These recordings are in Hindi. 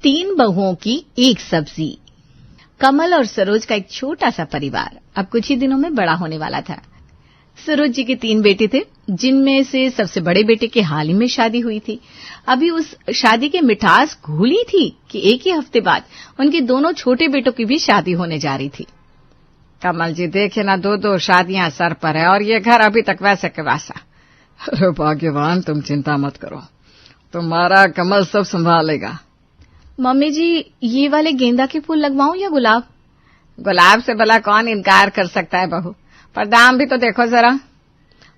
3 बहुओं की एक सब्जी। कमल और सरोज का एक छोटा सा परिवार अब कुछ ही दिनों में बड़ा होने वाला था। सरोज जी के 3 बेटे थे, जिनमें से सबसे बड़े बेटे की हाल ही में शादी हुई थी। अभी उस शादी की मिठास घुली थी कि एक ही हफ्ते बाद उनके दोनों छोटे बेटों की भी शादी होने जा रही थी। कमल जी देखे ना, 2 शादियां सर पर है और ये घर अभी तक वैसे के वैसा। अरे भाग्यवान, तुम चिंता मत करो, तुम्हारा कमल सब संभालेगा। मम्मी जी, ये वाले गेंदा के फूल लगवाऊं या गुलाब? गुलाब से भला कौन इनकार कर सकता है बहू, पर दाम भी तो देखो जरा।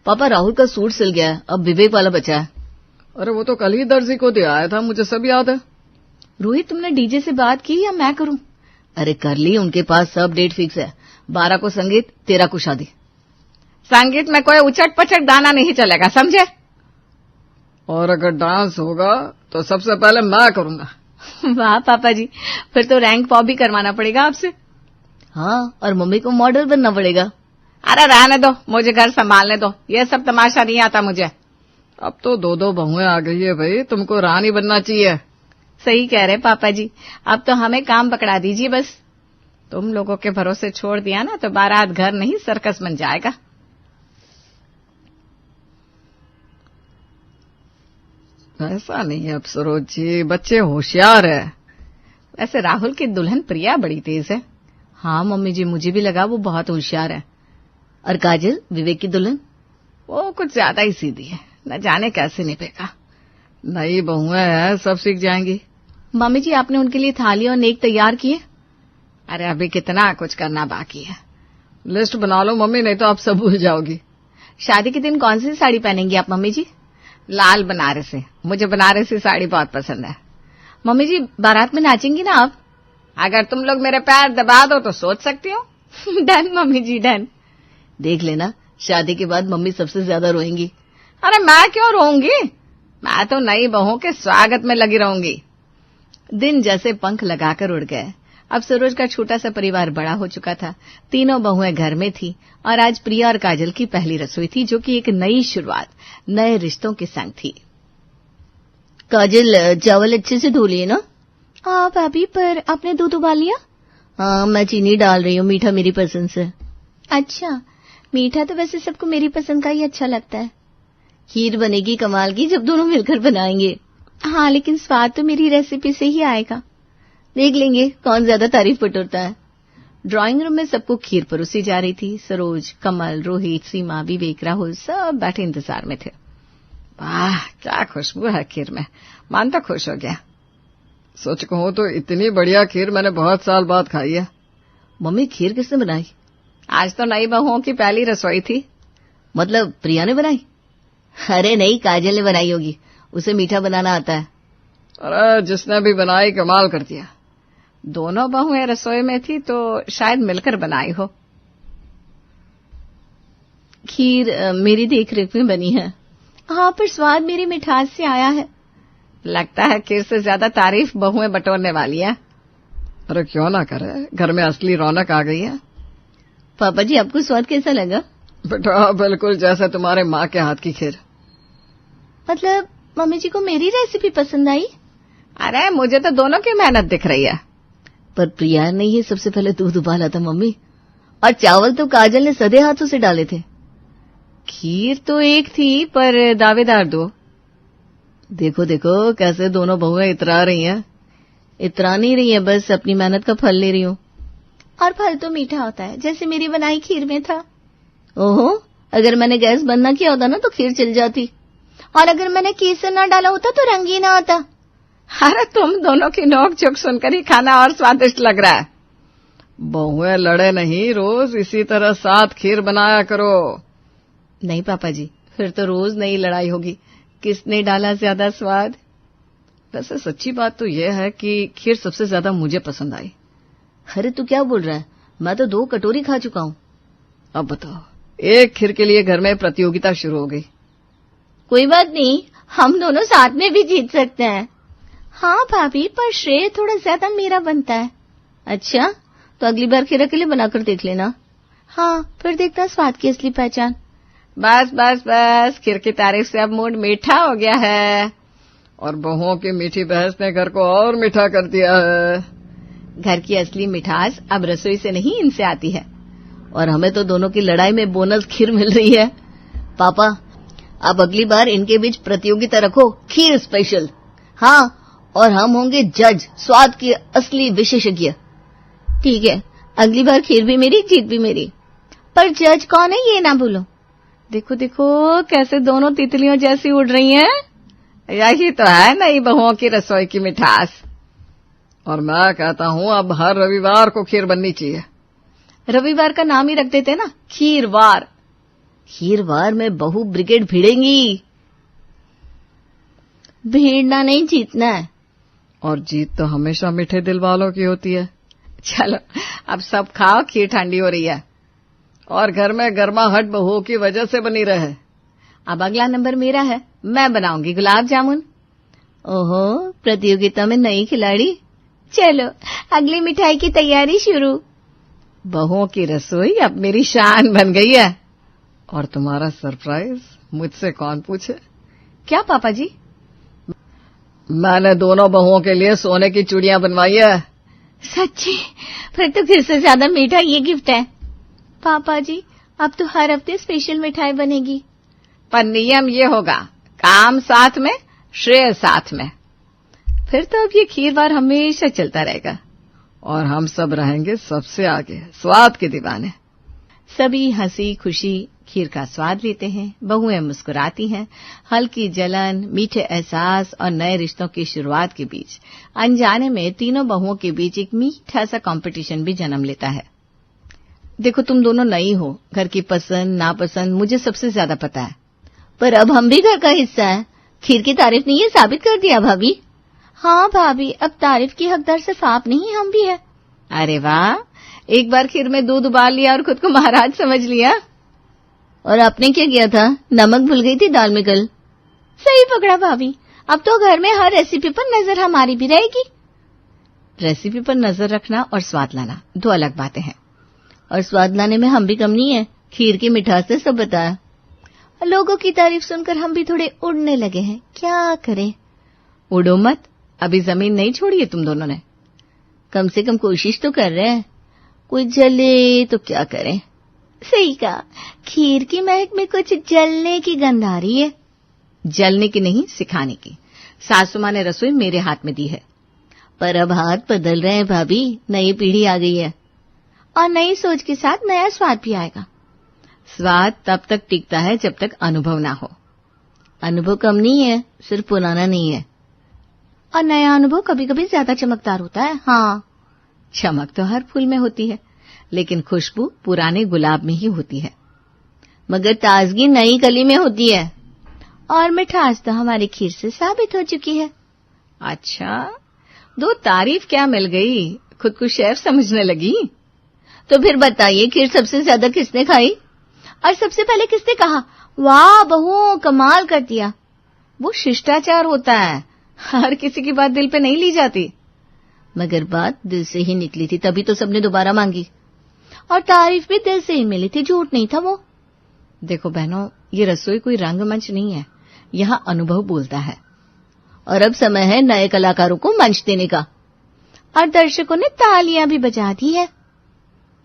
पापा, राहुल का सूट सिल गया है, अब विवेक वाला बचा है। अरे वो तो कल ही दर्जी को दे आया था, मुझे सब याद है। रोहित, तुमने डीजे से बात की या मैं करूं? अरे कर ली, उनके पास सब डेट फिक्स है। 12 को संगीत, 13 को शादी। संगीत में कोई उचट पचट गाना नहीं चलेगा, समझे? और अगर डांस होगा तो सबसे पहले मैं करूंगा। वाह पापा जी, फिर तो रैंक पॉप भी करवाना पड़ेगा आपसे। हाँ, और मम्मी को मॉडल बनना पड़ेगा। अरे रहने दो, मुझे घर संभालने दो, ये सब तमाशा नहीं आता मुझे। अब तो 2 बहुएं आ गई है भाई, तुमको रानी बनना चाहिए। सही कह रहे पापा जी, अब तो हमें काम पकड़ा दीजिए बस। तुम लोगों के भरोसे छोड़ दिया ना तो बारात घर नहीं सर्कस बन जाएगा। ऐसा नहीं है अब सरोज जी, बच्चे होशियार है। वैसे राहुल की दुल्हन प्रिया बड़ी तेज है। हाँ मम्मी जी, मुझे भी लगा वो बहुत होशियार है। और काजल, विवेक की दुल्हन? वो कुछ ज्यादा ही सीधी है, न जाने कैसे निभेगा। नई बहुएं हैं, सब सीख जाएंगी। मम्मी जी, आपने उनके लिए थाली और नेक तैयार किए? अरे अभी कितना कुछ करना बाकी है। लिस्ट बना लो मम्मी, नहीं तो आप सब भूल जाओगी। शादी के दिन कौन सी साड़ी पहनेंगी आप मम्मी जी? लाल बनारसी, मुझे बनारसी साड़ी बहुत पसंद है। मम्मी जी, बारात में नाचेंगी ना आप? अगर तुम लोग मेरे पैर दबा दो तो सोच सकती हूँ। डन मम्मी जी, डन। देख लेना, शादी के बाद मम्मी सबसे ज्यादा रोएंगी। अरे मैं क्यों रोऊंगी, मैं तो नई बहू के स्वागत में लगी रहूंगी। दिन जैसे पंख लगाकर उड़ गए। अब सरोज का छोटा सा परिवार बड़ा हो चुका था। 3 बहुएं घर में थी और आज प्रिया और काजल की पहली रसोई थी, जो कि एक नई शुरुआत, नए रिश्तों के संग थी। काजल, चावल अच्छे से धो लिए ना? हाँ भाभी, पर आपने दूध उबाल लिया? हाँ, मैं चीनी डाल रही हूँ, मीठा मेरी पसंद से। अच्छा, मीठा तो वैसे सबको मेरी पसंद का ही अच्छा लगता है। खीर बनेगी कमाल की जब दोनों मिलकर बनाएंगे। हाँ, लेकिन स्वाद तो मेरी रेसिपी से ही आएगा। देख लेंगे कौन ज्यादा तारीफ बटोरता है। ड्राइंग रूम में सबको खीर परोसी जा रही थी। सरोज, कमल, रोहित, सीमा, विवेक, राहुल सब बैठे इंतजार में थे। वाह, क्या खुशबू है खीर में, मन तो खुश हो गया। सच कहूं तो इतनी बढ़िया खीर मैंने बहुत साल बाद खाई है। मम्मी, खीर किसने बनाई? आज तो नई बहुओं की पहली रसोई थी। मतलब प्रिया ने बनाई? अरे नहीं, काजल ने बनाई होगी, उसे मीठा बनाना आता है। अरे जिसने भी बनाई कमाल कर दिया। दोनों बहुएं रसोई में थी तो शायद मिलकर बनाई हो। खीर मेरी देखरेख में बनी है। हाँ, पर स्वाद मेरी मिठास से आया है। लगता है खीर से ज्यादा तारीफ बहुएं बटोरने वाली है। अरे क्यों ना करे, घर में असली रौनक आ गई है। पापा जी, आपको स्वाद कैसा लगा? बेटा बिल्कुल जैसे तुम्हारे माँ के हाथ की खीर। मतलब मम्मी जी को मेरी रेसिपी पसंद आई? अरे मुझे तो दोनों की मेहनत दिख रही है। पर प्रिया ने ही सबसे पहले दूध उबाला था मम्मी, और चावल तो काजल ने सधे हाथों से डाले थे। खीर तो एक थी, पर दावेदार 2। देखो देखो कैसे दोनों बहुएं इतरा रही हैं। इतरा नहीं रही है, बस अपनी मेहनत का फल ले रही हूँ। और फल तो मीठा होता है, जैसे मेरी बनाई खीर में था। ओहो, अगर मैंने गैस बंद न किया होता ना तो खीर चल जाती, और अगर मैंने केसर ना डाला होता तो रंग ही ना आता। अरे तुम दोनों की नोक झोंक सुनकर ही खाना और स्वादिष्ट लग रहा है। बहुएं लड़े नहीं, रोज इसी तरह साथ खीर बनाया करो। नहीं पापा जी, फिर तो रोज नई लड़ाई होगी, किसने डाला ज्यादा स्वाद। वैसे सच्ची बात तो यह है कि खीर सबसे ज्यादा मुझे पसंद आई। अरे तू क्या बोल रहा है, मैं तो 2 कटोरी खा चुका हूँ। अब बताओ, एक खीर के लिए घर में प्रतियोगिता शुरू हो गई। कोई बात नहीं, हम दोनों साथ में भी जीत सकते हैं। हाँ भाभी, पर श्रेय थोड़ा ज्यादा मेरा बनता है। अच्छा, तो अगली बार खीर अकेले बनाकर देख लेना। हाँ, फिर देखना स्वाद की असली पहचान। बस बस बस, खीर की तारीफ से अब मूड मीठा हो गया है। और बहुओं की मीठी बहस ने घर को और मीठा कर दिया है। घर की असली मिठास अब रसोई से नहीं, इनसे आती है। और हमें तो दोनों की लड़ाई में बोनस खीर मिल रही है। पापा, अब अगली बार इनके बीच प्रतियोगिता रखो, खीर स्पेशल। हाँ, और हम होंगे जज, स्वाद के असली विशेषज्ञ। ठीक है, अगली बार खीर भी मेरी, जीत भी मेरी। पर जज कौन है ये ना भूलो। देखो देखो कैसे दोनों तितलियों जैसी उड़ रही हैं। यही तो है नई बहुओं की रसोई की मिठास। और मैं कहता हूँ अब हर रविवार को खीर बननी चाहिए। रविवार का नाम ही रख देते ना, खीरवार। खीरवार में बहू ब्रिगेड भिड़ेंगी। भीड़ना नहीं, जीतना है। और जीत तो हमेशा मीठे दिल वालों की होती है। चलो अब सब खाओ, खीर ठंडी हो रही है। और घर में गर्माहट बहुओं की वजह से बनी रहे। अब अगला नंबर मेरा है, मैं बनाऊंगी गुलाब जामुन। ओहो, प्रतियोगिता में नई खिलाड़ी। चलो अगली मिठाई की तैयारी शुरू। बहुओं की रसोई अब मेरी शान बन गई है। और तुम्हारा सरप्राइज मुझसे कौन पूछे? क्या पापा जी? मैंने दोनों बहुओं के लिए सोने की चूड़ियां बनवाई है। सच्ची? फिर तो फिर से ज्यादा मीठा ये गिफ्ट है। पापा जी, अब तो हर हफ्ते स्पेशल मिठाई बनेगी। पर नियम ये होगा, काम साथ में, श्रेय साथ में। फिर तो अब ये खीरवार हमेशा चलता रहेगा। और हम सब रहेंगे सबसे आगे, स्वाद के दीवाने। सभी हंसी खुशी खीर का स्वाद लेते हैं। बहुएं मुस्कुराती हैं। हल्की जलन, मीठे एहसास और नए रिश्तों की शुरुआत के बीच अनजाने में तीनों बहुओं के बीच एक मीठा सा कंपटीशन भी जन्म लेता है। देखो तुम दोनों नई हो, घर की पसंद नापसंद मुझे सबसे ज्यादा पता है। पर अब हम भी घर का हिस्सा है। खीर की तारीफ ने ये साबित कर दिया भाभी। हाँ भाभी, अब तारीफ की हकदार सिर्फ आप नहीं, हम भी है। अरे वाह, एक बार खीर में दूध उबाल लिया और खुद को महाराज समझ लिया। और आपने क्या किया था? नमक भूल गई थी दाल में कल। सही पकड़ा भाभी, अब तो घर में हर रेसिपी पर नजर हमारी भी रहेगी। रेसिपी पर नजर रखना और स्वाद लाना दो अलग बातें हैं। और स्वाद लाने में हम भी कम नहीं है। खीर की मिठास ने सब बताया। लोगों की तारीफ सुनकर हम भी थोड़े उड़ने लगे हैं, क्या करें। उड़ो मत, अभी जमीन नहीं छोड़ी है तुम दोनों ने। कम से कम कोशिश तो कर रहे हैं। कोई जले तो क्या करें। सही कहा, खीर की महक में कुछ जलने की गंध आ रही है। जलने की नहीं, सिखाने की। सासू माँ ने रसोई मेरे हाथ में दी है। पर अब हाथ बदल रहे हैं भाभी, नई पीढ़ी आ गई है। और नई सोच के साथ नया स्वाद भी आएगा। स्वाद तब तक टिकता है जब तक अनुभव ना हो। अनुभव कम नहीं है, सिर्फ पुराना नहीं है। और नया अनुभव कभी कभी ज्यादा चमकदार होता है। हाँ, चमक तो हर फूल में होती है, लेकिन खुशबू पुराने गुलाब में ही होती है। मगर ताजगी नई कली में होती है। और मिठास तो हमारी खीर से साबित हो चुकी है। अच्छा, दो तारीफ क्या मिल गई, खुद को शेफ समझने लगी। तो फिर बताइए, खीर सबसे ज्यादा किसने खाई? और सबसे पहले किसने कहा वाह बहू कमाल कर दिया? वो शिष्टाचार होता है, हर किसी की बात दिल पे नहीं ली जाती। मगर बात दिल से ही निकली थी, तभी तो सबने दोबारा मांगी। और तारीफ भी दिल से ही मिली थी, झूठ नहीं था वो। देखो बहनों, ये रसोई कोई रंगमंच नहीं है, यहाँ अनुभव बोलता है। और अब समय है नए कलाकारों को मंच देने का। और दर्शकों ने तालियां भी बजा दी है।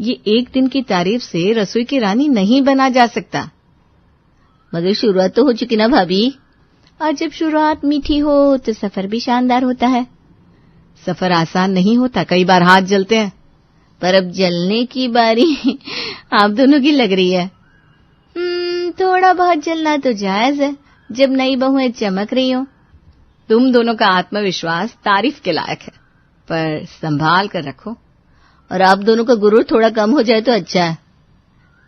ये एक दिन की तारीफ से रसोई की रानी नहीं बना जा सकता। मगर शुरुआत तो हो चुकी ना भाभी। और जब शुरुआत मीठी हो तो सफर भी शानदार होता है। सफर आसान नहीं होता, कई बार हाथ जलते हैं। पर अब जलने की बारी आप दोनों की लग रही है। थोड़ा बहुत जलना तो जायज है, जब नई बहुएं चमक रही हो। तुम दोनों का आत्मविश्वास तारीफ के लायक है, पर संभाल कर रखो। और आप दोनों का गुरूर थोड़ा कम हो जाए तो अच्छा है।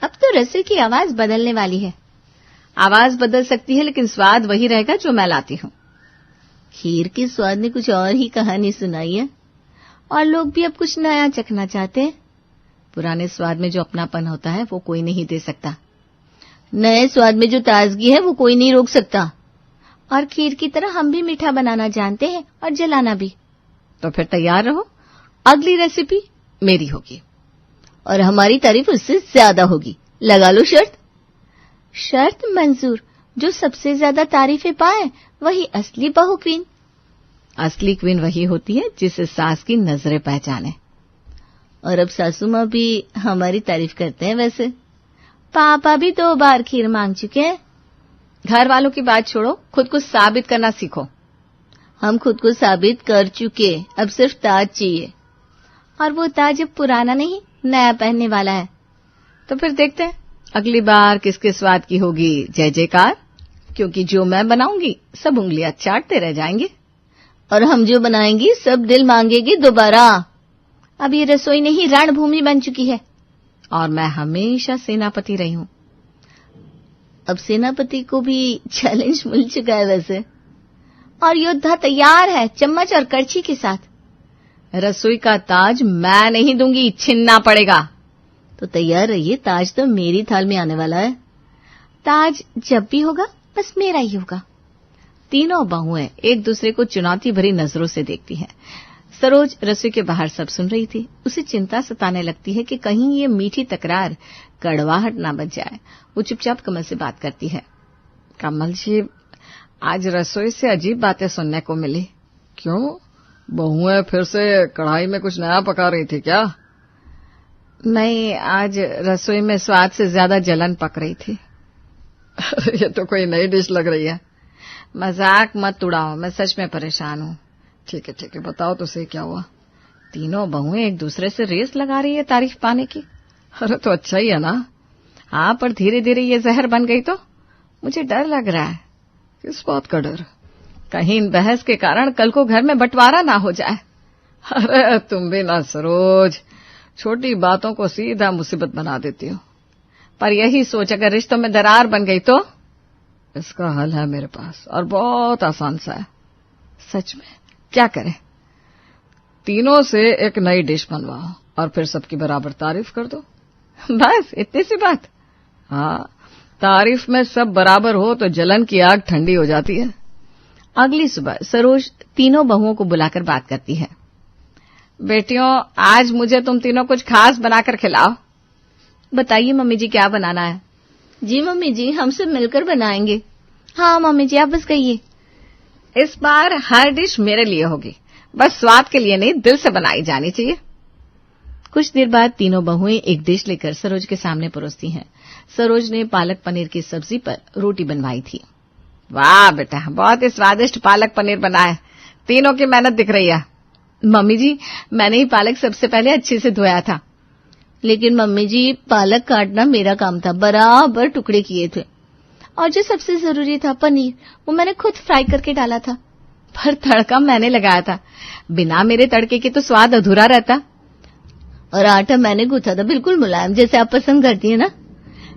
अब तो रसोई की आवाज बदलने वाली है। आवाज बदल सकती है, लेकिन स्वाद वही रहेगा जो मैं लाती हूँ। खीर के स्वाद ने कुछ और ही कहानी सुनाई है। और लोग भी अब कुछ नया चखना चाहते हैं। पुराने स्वाद में जो अपनापन होता है वो कोई नहीं दे सकता। नए स्वाद में जो ताजगी है वो कोई नहीं रोक सकता। और खीर की तरह हम भी मीठा बनाना जानते हैं और जलाना भी। तो फिर तैयार रहो, अगली रेसिपी मेरी होगी। और हमारी तारीफ उससे ज्यादा होगी। लगा लो शर्त। शर्त मंजूर, जो सबसे ज्यादा तारीफें पाए वही असली बहू क्वीन। असली क्वीन वही होती है जिसे सास की नजरें पहचाने। और अब सासू माँ भी हमारी तारीफ करते हैं। वैसे पापा भी 2 बार खीर मांग चुके हैं। घर वालों की बात छोड़ो, खुद को साबित करना सीखो। हम खुद को साबित कर चुके, अब सिर्फ ताज चाहिए। और वो ताज अब पुराना नहीं, नया पहनने वाला है। तो फिर देखते हैं अगली बार किसके स्वाद की होगी जय जयकार, क्योंकि जो मैं बनाऊंगी सब उंगलियां चाटते रह जाएंगे। और हम जो बनाएंगी सब दिल मांगेगी दोबारा। अब ये रसोई नहीं रणभूमि बन चुकी है, और मैं हमेशा सेनापति रही हूं। अब सेनापति को भी चैलेंज मिल चुका है वैसे। और योद्धा तैयार है चम्मच और करछी के साथ। रसोई का ताज मैं नहीं दूंगी, छीनना पड़ेगा। तो तैयार रहिए, ताज तो मेरी थाल में आने वाला है। ताज जब भी होगा बस मेरा ही होगा। तीनों बहुएं एक दूसरे को चुनौती भरी नजरों से देखती हैं। सरोज रसोई के बाहर सब सुन रही थी। उसे चिंता सताने लगती है कि कहीं ये मीठी तकरार कड़वाहट ना बच जाए। वो चुपचाप कमल से बात करती है। कमल जी, आज रसोई से अजीब बातें सुनने को मिली। क्यों? बहुएं फिर से कढ़ाई में कुछ नया पका रही थी क्या? नहीं, आज रसोई में स्वाद से ज्यादा जलन पक रही थी। ये तो कोई नई डिश लग रही है। मजाक मत उड़ाओ, मैं सच में परेशान हूँ। ठीक है, बताओ तो सही क्या हुआ। तीनों बहुएं एक दूसरे से रेस लगा रही है तारीफ पाने की। अरे तो अच्छा ही है ना। हाँ, पर धीरे धीरे ये जहर बन गई तो मुझे डर लग रहा है। किस बात का डर? कहीं इन बहस के कारण कल को घर में बंटवारा ना हो जाए। अरे तुम भी ना सरोज, छोटी बातों को सीधा मुसीबत बना देती हो। पर यही सोच अगर रिश्तों में दरार बन गई तो? इसका हल है मेरे पास, और बहुत आसान सा है। सच में? क्या करें? तीनों से एक नई डिश बनवाओ और फिर सबकी बराबर तारीफ कर दो। बस इतनी सी बात? हाँ, तारीफ में सब बराबर हो तो जलन की आग ठंडी हो जाती है। अगली सुबह सरोज तीनों बहुओं को बुलाकर बात करती है। बेटियों, आज मुझे तुम तीनों कुछ खास बनाकर खिलाओ। बताइए मम्मी जी, क्या बनाना है? जी मम्मी जी, हम सब मिलकर बनाएंगे। हाँ मम्मी जी, आप बस कहिए। इस बार हर डिश मेरे लिए होगी, बस स्वाद के लिए नहीं, दिल से बनाई जानी चाहिए। कुछ देर बाद तीनों बहुएं एक डिश लेकर सरोज के सामने परोसती हैं। सरोज ने पालक पनीर की सब्जी पर रोटी बनवाई थी। वाह बेटा, बहुत ही स्वादिष्ट पालक पनीर बना है। तीनों की मेहनत दिख रही है। मम्मी जी, मैंने ही पालक सबसे पहले अच्छे से धोया था। लेकिन मम्मी जी, पालक काटना मेरा काम था, बराबर टुकड़े किए थे। और जो सबसे जरूरी था पनीर, वो मैंने खुद फ्राई करके डाला था। पर तड़का मैंने लगाया था, बिना मेरे तड़के के तो स्वाद अधूरा रहता। और आटा मैंने गूथा था, बिल्कुल मुलायम, जैसे आप पसंद करती है ना।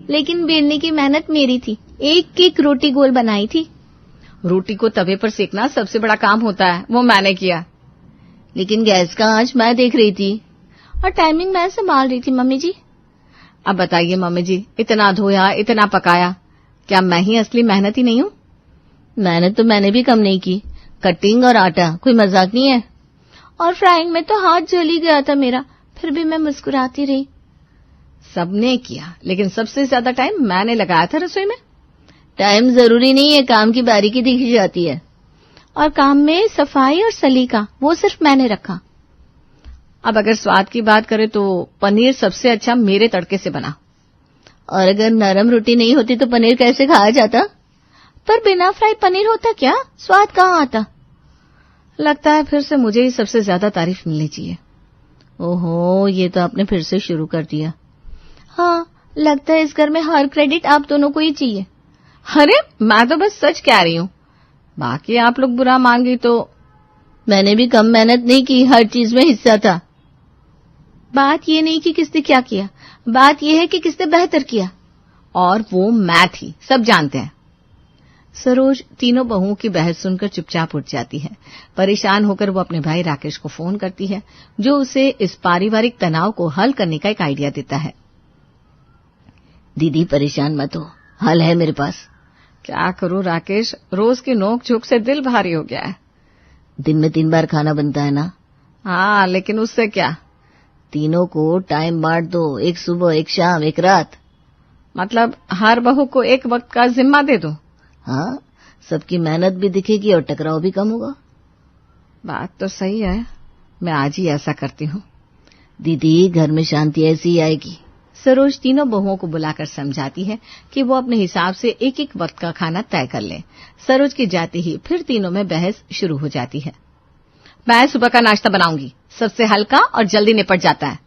लेकिन बेलने की मेहनत मेरी थी, एक एक रोटी गोल बनाई थी। रोटी को तवे पर सेकना सबसे बड़ा काम होता है, वो मैंने किया। लेकिन गैस का आंच मैं देख रही थी और टाइमिंग मैं संभाल रही थी मम्मी जी। अब बताइए मम्मी जी, इतना धोया, इतना पकाया, क्या मैं ही असली मेहनती नहीं हूँ? मेहनत तो मैंने भी कम नहीं की। कटिंग और आटा कोई मजाक नहीं है। और फ्राइंग में तो हाथ जल ही गया था मेरा, फिर भी मैं मुस्कुराती रही। सबने किया, लेकिन सबसे ज्यादा टाइम मैंने लगाया था रसोई में। टाइम जरूरी नहीं है, काम की बारीकी दिखी जाती है। और काम में सफाई और सलीका, वो सिर्फ मैंने रखा। अब अगर स्वाद की बात करें तो पनीर सबसे अच्छा मेरे तड़के से बना। और अगर नरम रोटी नहीं होती तो पनीर कैसे खाया जाता? पर बिना फ्राई पनीर होता क्या? स्वाद कहाँ आता? लगता है फिर से मुझे ही सबसे ज्यादा तारीफ मिलनी चाहिए। ओहो, ये तो आपने फिर से शुरू कर दिया। हाँ, लगता है इस घर में हर क्रेडिट आप दोनों को ही चाहिए। अरे मैं तो बस सच कह रही हूँ, बाकी आप लोग बुरा मांगी तो। मैंने भी कम मेहनत नहीं की, हर चीज में हिस्सा था। बात ये नहीं कि किसने क्या किया, बात ये है कि किसने बेहतर किया, और वो मैं थी, सब जानते हैं। सरोज तीनों बहुओं की बहस सुनकर चुपचाप उठ जाती है। परेशान होकर वो अपने भाई राकेश को फोन करती है, जो उसे इस पारिवारिक तनाव को हल करने का एक आइडिया देता है। दीदी परेशान मत हो, हल है मेरे पास। क्या करूं राकेश, रोज की नोक झोंक से दिल भारी हो गया है। दिन में 3 बार खाना बनता है ना? हाँ, लेकिन उससे क्या? तीनों को टाइम बांट दो, एक सुबह, एक शाम, एक रात। मतलब हर बहू को एक वक्त का जिम्मा दे दो? हाँ, सबकी मेहनत भी दिखेगी और टकराव भी कम होगा। बात तो सही है, मैं आज ही ऐसा करती हूँ। दीदी, घर में शांति ऐसी ही आएगी। सरोज तीनों बहुओं को बुलाकर समझाती है कि वो अपने हिसाब से एक एक वक्त का खाना तय कर लें। सरोज के जाते ही फिर तीनों में बहस शुरू हो जाती है। मैं सुबह का नाश्ता बनाऊंगी, सबसे हल्का और जल्दी निपट जाता है।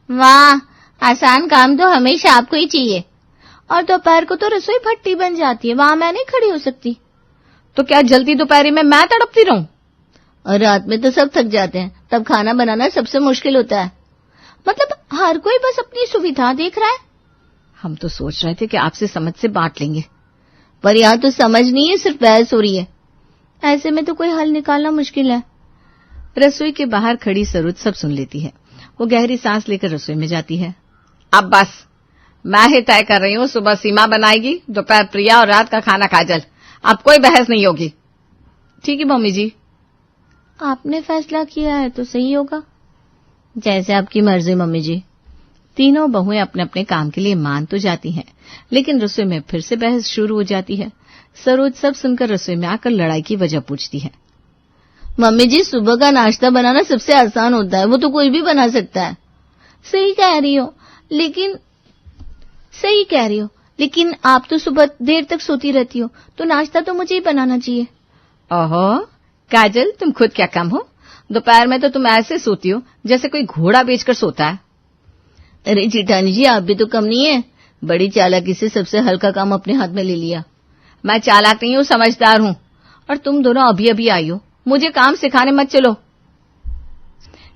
वाह, आसान काम तो हमेशा आपको ही चाहिए। और दोपहर को तो रसोई भट्टी बन जाती है, वहां मैं नहीं खड़ी हो सकती। तो क्या जल्दी दोपहरी में मैं तड़पती रहूं? और रात में तो सब थक जाते हैं, तब खाना बनाना सबसे मुश्किल होता है। मतलब हर कोई बस अपनी सुविधा देख रहा है। हम तो सोच रहे थे कि आपसे समझ से बांट लेंगे, पर यहाँ तो समझ नहीं है, सिर्फ बहस हो रही है। ऐसे में तो कोई हल निकालना मुश्किल है। रसोई के बाहर खड़ी सरोज सब सुन लेती है। वो गहरी सांस लेकर रसोई में जाती है। अब बस, मैं ही तय कर रही हूँ, सुबह सीमा बनाएगी, दोपहर प्रिया और रात का खाना काजल। अब कोई बहस नहीं होगी। ठीक है मम्मी जी। आपने फैसला किया है तो सही होगा। जैसे आपकी मर्जी मम्मी जी। तीनों बहुएं अपने अपने काम के लिए मान तो जाती हैं, लेकिन रसोई में फिर से बहस शुरू हो जाती है। सरोज सब सुनकर रसोई में आकर लड़ाई की वजह पूछती है। मम्मी जी, सुबह का नाश्ता बनाना सबसे आसान होता है, वो तो कोई भी बना सकता है। सही कह रही हो, लेकिन आप तो सुबह देर तक सोती रहती हो, तो नाश्ता तो मुझे ही बनाना चाहिए। ओहो काजल, तुम खुद क्या कम हो? दोपहर में तो तुम ऐसे सोती हो जैसे कोई घोड़ा बेचकर सोता है। अरे जिठानी जी, आप भी तो कम नहीं है। बड़ी चालाकी से सबसे हल्का काम अपने हाथ में ले लिया। मैं चालाक नहीं हूँ, समझदार हूँ। और तुम दोनों अभी अभी आई हो, मुझे काम सिखाने मत चलो।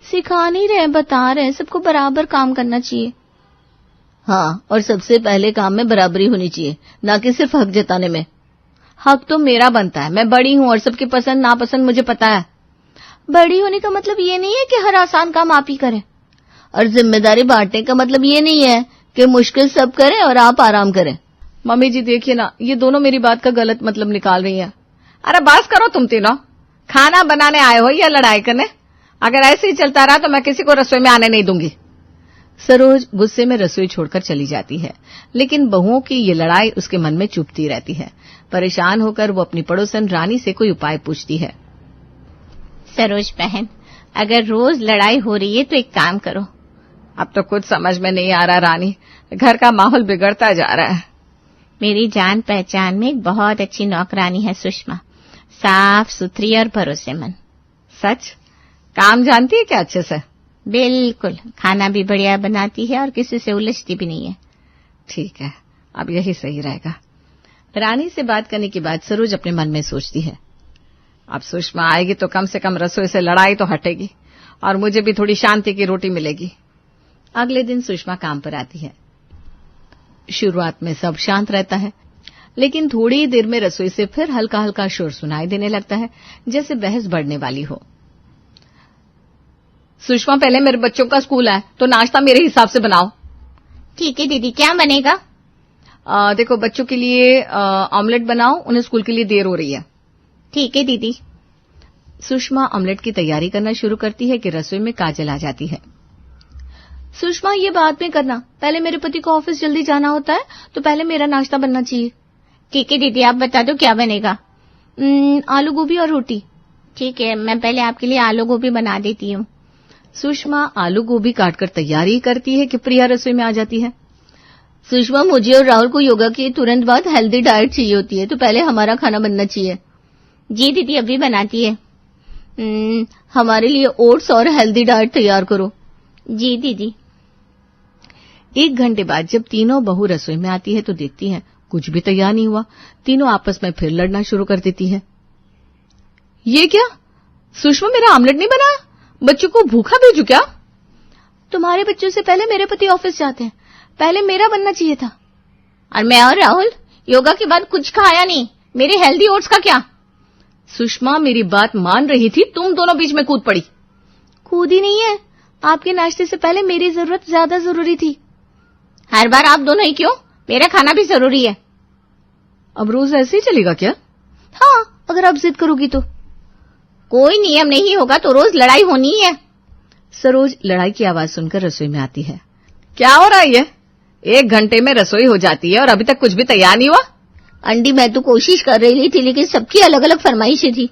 सिखा नहीं रहे, बता रहे हैं सबको बराबर काम करना चाहिए। हाँ, और सबसे पहले काम में बराबरी होनी चाहिए, ना कि सिर्फ हक जताने में। हक तो मेरा बनता है, मैं बड़ी हूँ और सबकी पसंद नापसंद मुझे पता है। बड़ी होने का मतलब ये नहीं है कि हर आसान काम आप ही करें, और जिम्मेदारी बांटने का मतलब ये नहीं है कि मुश्किल सब करें और आप आराम करें। मम्मी जी देखिए ना, ये दोनों मेरी बात का गलत मतलब निकाल रही हैं। अरे बस करो तुम तीनों, खाना बनाने आए हो या लड़ाई करने? अगर ऐसे ही चलता रहा तो मैं किसी को रसोई में आने नहीं दूंगी। सरोज गुस्से में रसोई छोड़कर चली जाती है, लेकिन बहुओं की ये लड़ाई उसके मन में चुभती रहती है। परेशान होकर वो अपनी पड़ोसन रानी से कोई उपाय पूछती है। सरोज बहन, अगर रोज लड़ाई हो रही है तो एक काम करो। अब तो कुछ समझ में नहीं आ रहा रानी, घर का माहौल बिगड़ता जा रहा है। मेरी जान पहचान में एक बहुत अच्छी नौकरानी है सुषमा, साफ सुथरी और भरोसेमंद। सच? काम जानती है क्या अच्छे से? बिल्कुल, खाना भी बढ़िया बनाती है और किसी से उलझती भी नहीं है। ठीक है, अब यही सही रहेगा। रानी से बात करने के बाद सरोज अपने मन में सोचती है, अब सुषमा आएगी तो कम से कम रसोई से लड़ाई तो हटेगी और मुझे भी थोड़ी शांति की रोटी मिलेगी। अगले दिन सुषमा काम पर आती है। शुरुआत में सब शांत रहता है, लेकिन थोड़ी देर में रसोई से फिर हल्का हल्का शोर सुनाई देने लगता है, जैसे बहस बढ़ने वाली हो। सुषमा, पहले मेरे बच्चों का स्कूल है तो नाश्ता मेरे हिसाब से बनाओ। ठीक है दीदी, क्या बनेगा? देखो, बच्चों के लिए ऑमलेट बनाओ, उन्हें स्कूल के लिए देर हो रही है। ठीक है दीदी। सुषमा ऑमलेट की तैयारी करना शुरू करती है कि रसोई में काजल आ जाती है। सुषमा, ये बाद में करना, पहले मेरे पति को ऑफिस जल्दी जाना होता है तो पहले मेरा नाश्ता बनना चाहिए। ठीक है दीदी, आप बता दो क्या बनेगा। आलू गोभी और रोटी। ठीक है, मैं पहले आपके लिए आलू गोभी बना देती हूँ। सुषमा आलू गोभी काटकर तैयारी करती है कि प्रिया रसोई में आ जाती है। सुषमा, मुझे और राहुल को योगा के तुरंत बाद हेल्दी डाइट चाहिए होती है, तो पहले हमारा खाना बनना चाहिए। जी दीदी, अभी बनाती है। हमारे लिए ओट्स और हेल्दी डाइट तैयार करो। जी दीदी। 1 घंटे बाद जब तीनों बहू रसोई में आती है तो देखती है कुछ भी तैयार नहीं हुआ। तीनों आपस में फिर लड़ना शुरू कर देती है। ये क्या? सुषमा, मेरा ऑमलेट नहीं बना? बच्चों को भूखा भेजू क्या? तुम्हारे बच्चों से पहले मेरे पति ऑफिस जाते हैं, पहले मेरा बनना चाहिए था। और मैं और राहुल योगा के बाद कुछ खाया नहीं, मेरे हेल्दी ओट्स का क्या? सुषमा मेरी बात मान रही थी, तुम दोनों बीच में कूद पड़ी। कूदी नहीं है, आपके नाश्ते से पहले मेरी जरूरत ज्यादा जरूरी थी। हर बार आप दोनों ही क्यों? मेरा खाना भी जरूरी है। अब रोज ऐसे ही चलेगा क्या? हाँ, अगर आप जिद करोगी तो। कोई नियम नहीं होगा तो रोज लड़ाई होनी है। सरोज लड़ाई की आवाज सुनकर रसोई में आती है। क्या हो रहा है ये? 1 घंटे में रसोई हो जाती है और अभी तक कुछ भी तैयार नहीं हुआ। अंडी, मैं तो कोशिश कर रही थी, लेकिन सबकी अलग अलग फरमाइशें थी।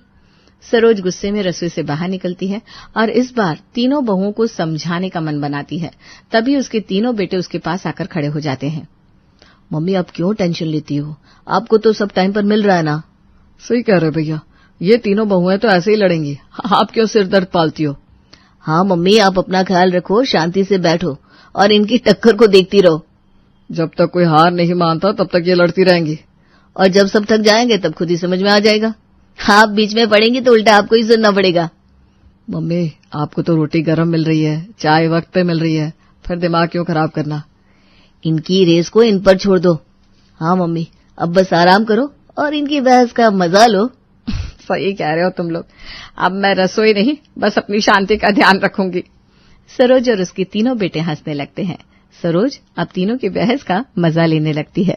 सरोज गुस्से में रसोई से बाहर निकलती है और इस बार तीनों बहुओं को समझाने का मन बनाती है। तभी उसके तीनों बेटे उसके पास आकर खड़े हो जाते हैं। मम्मी, आप क्यों टेंशन लेती हो? आपको तो सब टाइम पर मिल रहा है ना। सही कह रहे भैया, ये तीनों बहुएं तो ऐसे ही लड़ेंगी, आप क्यों सिर दर्द पालती हो? हाँ मम्मी, आप अपना ख्याल रखो, शांति से बैठो और इनकी टक्कर को देखती रहो। जब तक कोई हार नहीं मानता तब तक ये लड़ती रहेंगी, और जब सब थक जाएंगे तब खुद ही समझ में आ जाएगा। आप बीच में पड़ेंगी तो उल्टा आपको ही सुनना पड़ेगा। मम्मी, आपको तो रोटी गर्म मिल रही है, चाय वक्त पे मिल रही है, फिर दिमाग क्यों खराब करना? इनकी रेस को इन पर छोड़ दो। हाँ मम्मी, अब बस आराम करो और इनकी बहस का मजा लो। सही कह रहे हो तुम लोग। अब मैं रसोई नहीं, बस अपनी शांति का ध्यान रखूंगी। सरोज और उसके तीनों बेटे हंसने लगते हैं। सरोज अब तीनों की बहस का मजा लेने लगती है।